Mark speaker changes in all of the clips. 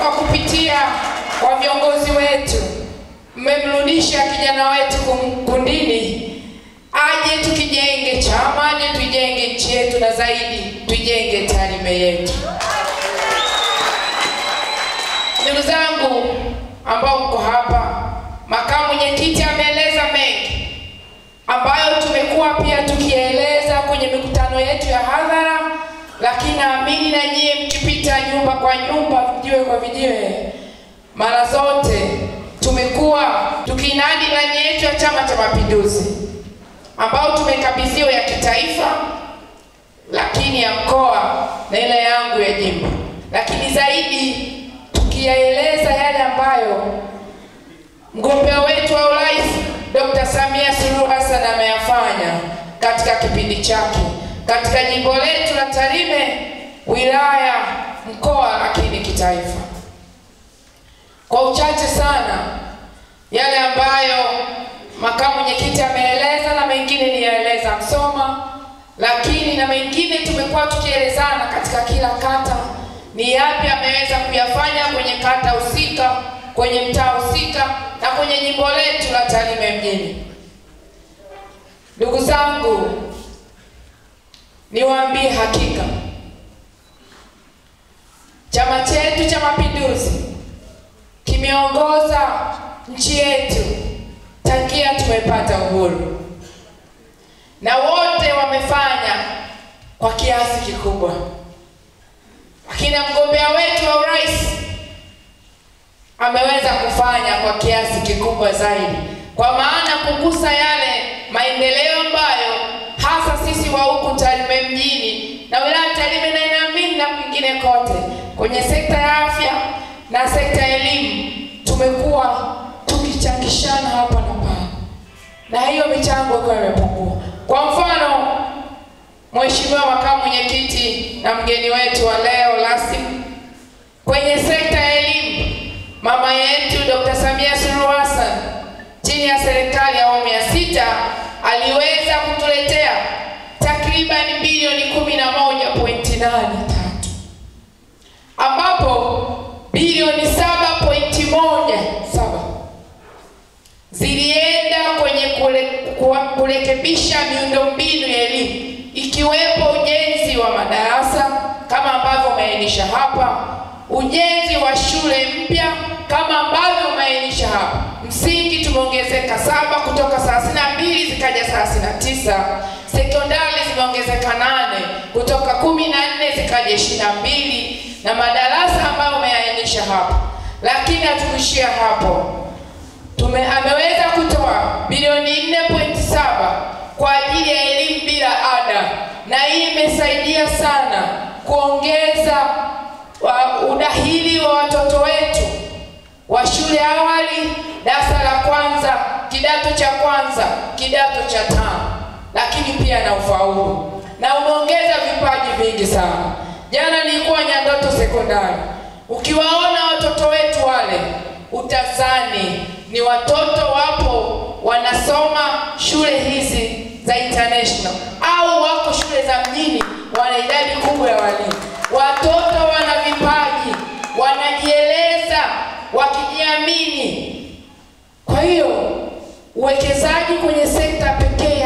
Speaker 1: kwa kupitia kwa viongozi wetu mmemrudisha kijana wetu kundini, aje tukijenge chama, aje tujenge nchi yetu na zaidi tujenge Tarime yetu. Ndugu zangu ambao mko hapa, makamu mwenyekiti ameeleza mengi ambayo tumekuwa pia tukieleza kwenye mikutano yetu ya hadhara, lakini naamini na nyie mkipita nyumba kwa nyumba, vijiwe kwa vijiwe, mara zote tumekuwa tukinadi ilani yetu ya Chama cha Mapinduzi ambao tumekabidhiwa ya kitaifa, lakini ya mkoa na ile yangu ya jimbo, lakini zaidi tukiyaeleza yale ambayo mgombea wetu wa urais Dr. Samia Suluhu Hassan ameyafanya katika kipindi chake katika jimbo letu la Tarime, wilaya, mkoa, lakini kitaifa. Kwa uchache sana yale ambayo makamu mwenyekiti ameeleza, na mengine niyaeleza Msoma, lakini na mengine tumekuwa tukielezana katika kila kata ni yapi ameweza kuyafanya kwenye kata husika, kwenye mtaa husika na kwenye jimbo letu la Tarime mjini. Ndugu zangu, niwaambie hakika Chama chetu cha Mapinduzi kimeongoza nchi yetu tangia tumepata uhuru, na wote wamefanya kwa kiasi kikubwa, lakini mgombea wetu wa urais ameweza kufanya kwa kiasi kikubwa zaidi, kwa maana kugusa yale maendeleo ambayo hasa sisi wa huku Tarime mjini na wilaya Tarime na inaamini na kwingine kote kwenye sekta ya afya na sekta ya elimu tumekuwa tukichangishana hapa na pale, na hiyo michango kwa imepungua. Kwa mfano, Mheshimiwa makamu mwenyekiti na mgeni wetu wa leo rasmi kwenye sekta ya elimu, mama yetu Dr. Samia Suluhu Hassan chini ya serikali ya awamu ya 6 aliweza kutuletea takriban bilioni 11.83, ambapo bilioni 7.17 zilienda kwenye kurekebisha miundombinu ya elimu, ikiwepo ujenzi wa madarasa kama ambavyo umeainisha hapa, ujenzi wa shule mpya kama ambavyo umeainisha hapa. Msingi tumeongezeka 7 kutoka 32 zikaja 39, sekondari zimeongezeka 8 kutoka 14 zikaja 22, na madarasa ambayo umeainisha hapa. Lakini hatukuishia hapo, ameweza kutoa bilioni 4.7 kwa ajili ya elimu bila ada, na hii imesaidia sana kuongeza udahili wa watoto wetu wa shule awali, darasa la kwanza, kidato cha kwanza, kidato cha 5, lakini pia na ufaulu, na umeongeza vipaji vingi sana. Jana nilikuwa Nyandoto sekondari, ukiwaona watoto wetu wale utazani ni watoto wapo wanasoma shule hizi za international au wako shule za mjini, wana idadi kubwa ya walimu. Watoto wana vipaji, wanajieleza, wakijiamini. Kwa hiyo uwekezaji kwenye sekta pekee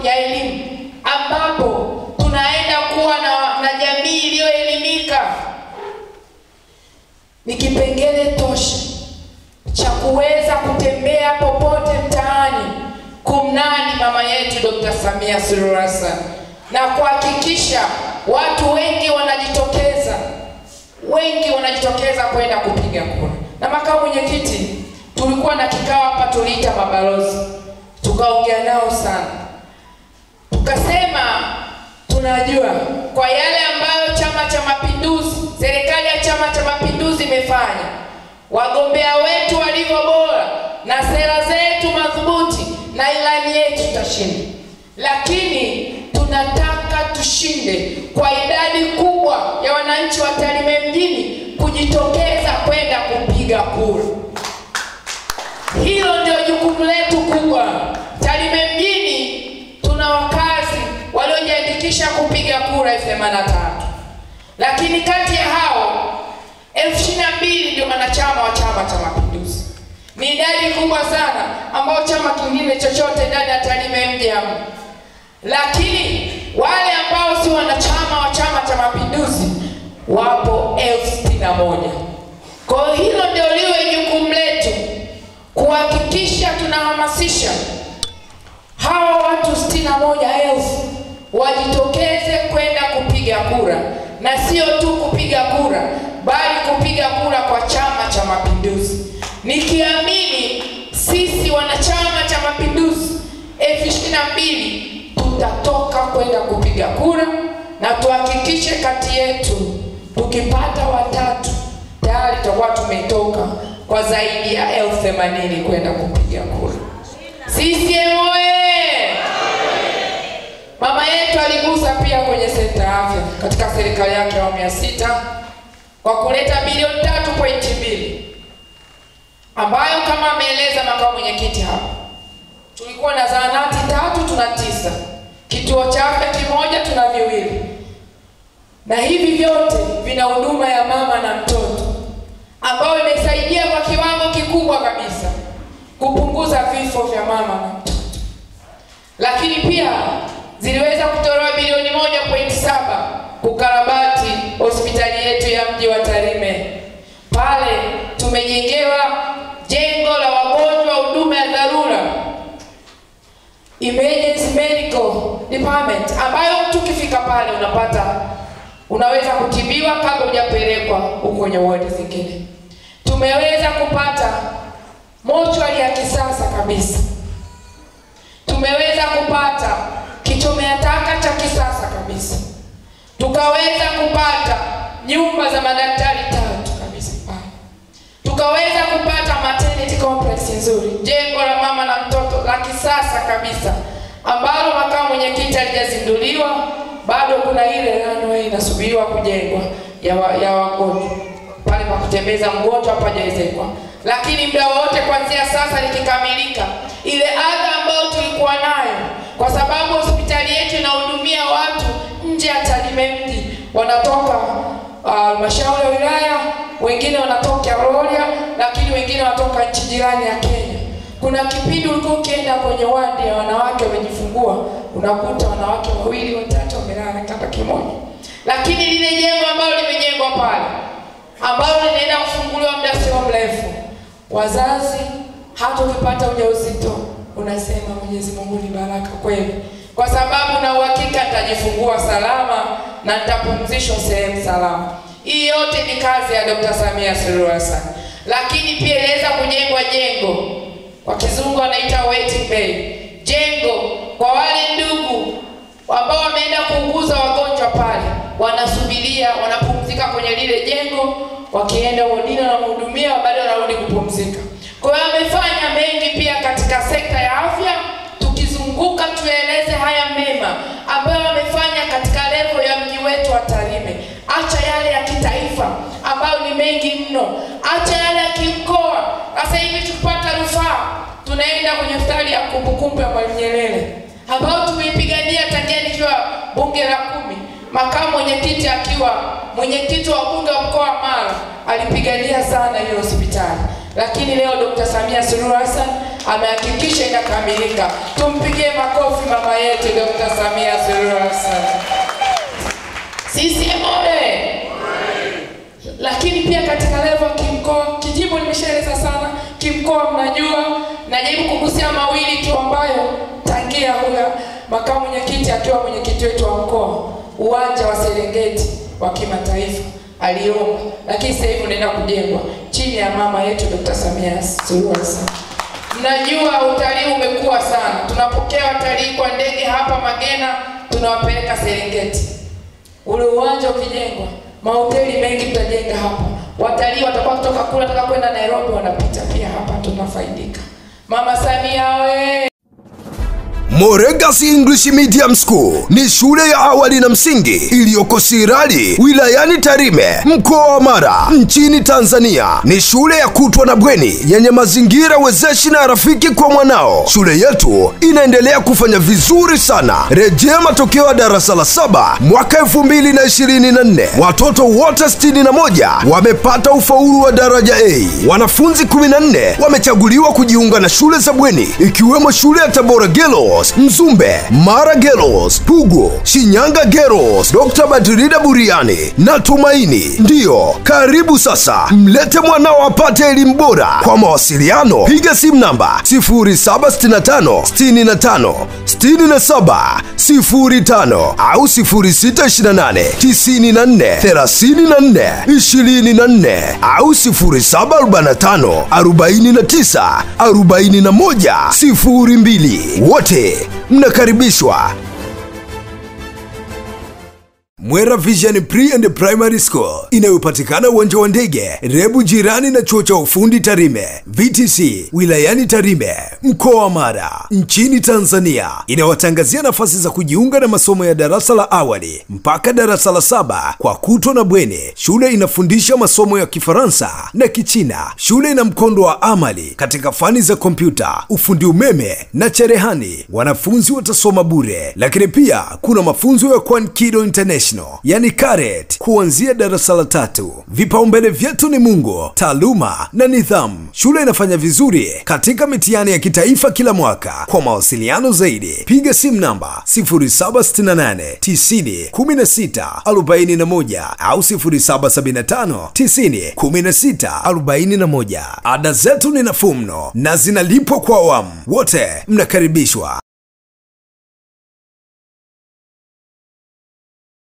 Speaker 1: ya elimu, ambapo tunaenda kuwa na jamii iliyoelimika, ni kipengele tosha cha kuweza kutembea popote mtaani kumnani mama yetu Dr. Samia Suluhu Hassan, na kuhakikisha watu wengi wanajitokeza kwenda kupiga kura. Na makamu mwenyekiti, tulikuwa na kikao hapa, tuliita mabalozi, tukaongea nao sana, tukasema tunajua kwa yale ambayo Chama cha Mapinduzi, serikali ya Chama cha Mapinduzi imefanya, wagombea wetu walivyo bora na sera zetu madhubuti na ilani yetu, tutashinda. Lakini tunataka tushinde kwa idadi kubwa ya wananchi wa Tarime mjini kujitokeza kwenda kupiga kura. Hilo ndio jukumu letu kubwa. Tarime mjini tuna wakazi waliojiandikisha kupiga kura 83, lakini kati ya hao 22,000 ndio wanachama wa Chama cha Mapinduzi. Ni idadi kubwa sana ambao chama kingine chochote ndani ya Tarime mje hapo. Lakini wale ambao si wanachama wa Chama cha Mapinduzi wapo 61,000. Kwa hilo ndio liwe jukumu letu kuhakikisha tunahamasisha hawa watu 61,000 wajitokeze kwenda kupiga kura, na sio tu kupiga kura bali kupiga kura kwa Chama cha Mapinduzi. Nikiamini sisi wanachama cha Mapinduzi 22,000 tutatoka kwenda kupiga kura, na tuhakikishe kati yetu tukipata watatu tayari tutakuwa tumetoka kwa zaidi ya 80,000 kwenda kupiga kura. CCM oye! Mama yetu aligusa pia kwenye sekta ya afya katika serikali yake ya awamu ya 6 kwa kuleta bilioni 3.2 ambayo kama ameeleza makamu mwenyekiti hapa, tulikuwa na zahanati 3 tuna 9, kituo cha afya 1 tuna 2, na hivi vyote vina huduma ya mama na mtoto ambayo imesaidia kwa kiwango kikubwa kabisa kupunguza vifo vya mama na mtoto. Lakini pia ziliweza kutolewa bilioni 1.7 kukarabati hospitali yetu ya mji wa Tarime. Pale tumejengewa jengo la wagonjwa huduma ya dharura, emergency medical department, ambayo tukifika pale unaweza kutibiwa kabla hujapelekwa huko kwenye wodi zingine. Tumeweza kupata mochwari ya kisasa kabisa. Tumeweza kupata kichomea taka cha kisasa kabisa. Tukaweza kupata nyumba za madaktari 3 kabisa pale. Tukaweza kupata maternity complex nzuri, jengo la mama na mtoto la kisasa kabisa ambalo makamu mwenyekiti alijazinduliwa. Bado kuna ile runway inasubiriwa kujengwa ya wagonjwa pale pa kutembeza mgonjwa hapa hajaezekwa. Lakini muda wote kuanzia sasa likikamilika, ile adha ambayo tulikuwa nayo, kwa sababu hospitali yetu inahudumia watu nje ya Tarime mji, wanatoka halmashauri ya wilaya, wengine wanatoka Rorya, lakini wengine wanatoka nchi jirani ya Kenya. Kuna kipindi ulikuwa ukienda kwenye wadi ya wanawake wamejifungua, unakuta wanawake 2 3 wamelala kitanda kimoja. Lakini lile jengo ambalo limejengwa pale, ambalo linaenda kufunguliwa muda sio mrefu, wazazi hata ukipata ujauzito unasema Mwenyezi Mungu ni baraka kweli, kwa sababu na uhakika nitajifungua salama na nitapumzishwa sehemu salama. Hii yote ni kazi ya Dr. Samia Suluhu Hassan. Lakini pia inaweza kujengwa jengo, kwa kizungu anaita waiting bay, jengo kwa wale ndugu ambao wameenda kuuguza wagonjwa pale, wanasubiria, wanapumzika kwenye lile jengo, wakienda wodini na mhudumia, bado wanarudi kupumzika. Kwa hiyo amefanya mengi pia katika sekta ya afya. Tukizunguka tueleze haya mema ambayo amefanya katika level ya mji wetu wa Tarime. Acha yale ya kitaifa ambayo ni mengi mno, acha yale ya kimkoa. Sasa hivi tukipata rufaa tunaenda kwenye hospitali ya kumbukumbu ya Mwalimu Nyerere ambao tumeipigania tangia nikiwa bunge la 10, makamu mwenyekiti akiwa mwenyekiti wa bunge wa mkoa wa Mara alipigania sana hiyo hospitali. Lakini leo Dr. Samia Suluhu Hassan amehakikisha inakamilika. Tumpigie makofi mama yetu Dr. Samia Suluhu Hassan. CCM oye! Lakini pia katika level kimkoa, kijimbo nimeshaeleza sana, kimkoa mnajua, najaribu kugusia mawili tu ambayo tangia huyo makamu mwenyekiti akiwa mwenyekiti wetu wa mkoa, uwanja wa Serengeti wa kimataifa aliomba, lakini sasa hivi unaenda kujengwa chini ya mama yetu Dr. Samia Suluhu Hassan. Mnajua utalii umekuwa sana. Tunapokea watalii kwa ndege hapa Magena, tunawapeleka Serengeti. Ule uwanja ukijengwa, mahoteli mengi tutajenga hapa. Watalii watakuwa kutoka kule wataka kwenda Nairobi wanapita pia hapa, tunafaidika. Mama Samia oye!
Speaker 2: Moregas English Medium School ni shule ya awali na msingi iliyoko Sirari wilayani Tarime mkoa wa Mara nchini Tanzania. Ni shule ya kutwa na bweni yenye mazingira wezeshi na rafiki kwa mwanao. Shule yetu inaendelea kufanya vizuri sana. Rejea matokeo ya darasa la 7 mwaka 2024. Watoto wote 61 wamepata ufaulu wa daraja A. Wanafunzi 14 wamechaguliwa kujiunga na shule za bweni ikiwemo shule ya Tabora Girls, Mzumbe, Mara Girls, Pugu, Shinyanga Girls, Dr. Badrida Buriani na Tumaini. Ndiyo, karibu sasa. Mlete mwanao apate elimu bora. Kwa mawasiliano piga simu namba 0765 65 67 05 au 0628 94 34 24 au 0745 49 41 02. Wote mnakaribishwa. Mwera Vision Pre and Primary School inayopatikana uwanja wa ndege Rebu, jirani na chuo cha ufundi Tarime VTC wilayani Tarime mkoa wa Mara nchini Tanzania, inawatangazia nafasi za kujiunga na masomo ya darasa la awali mpaka darasa la 7 kwa kutwa na bweni. Shule inafundisha masomo ya Kifaransa na Kichina. Shule ina mkondo wa amali katika fani za kompyuta, ufundi umeme na cherehani. Wanafunzi watasoma bure, lakini pia kuna mafunzo ya Kwankido International yani Karet kuanzia darasa la 3. Vipaumbele vyetu ni Mungu, taaluma na nidhamu. Shule inafanya vizuri katika mitihani ya kitaifa kila mwaka. Kwa mawasiliano zaidi piga simu namba 0768 90 16 41 au 0775 90 16 41. Ada zetu ni nafuu mno na zinalipwa kwa awamu. Wote mnakaribishwa.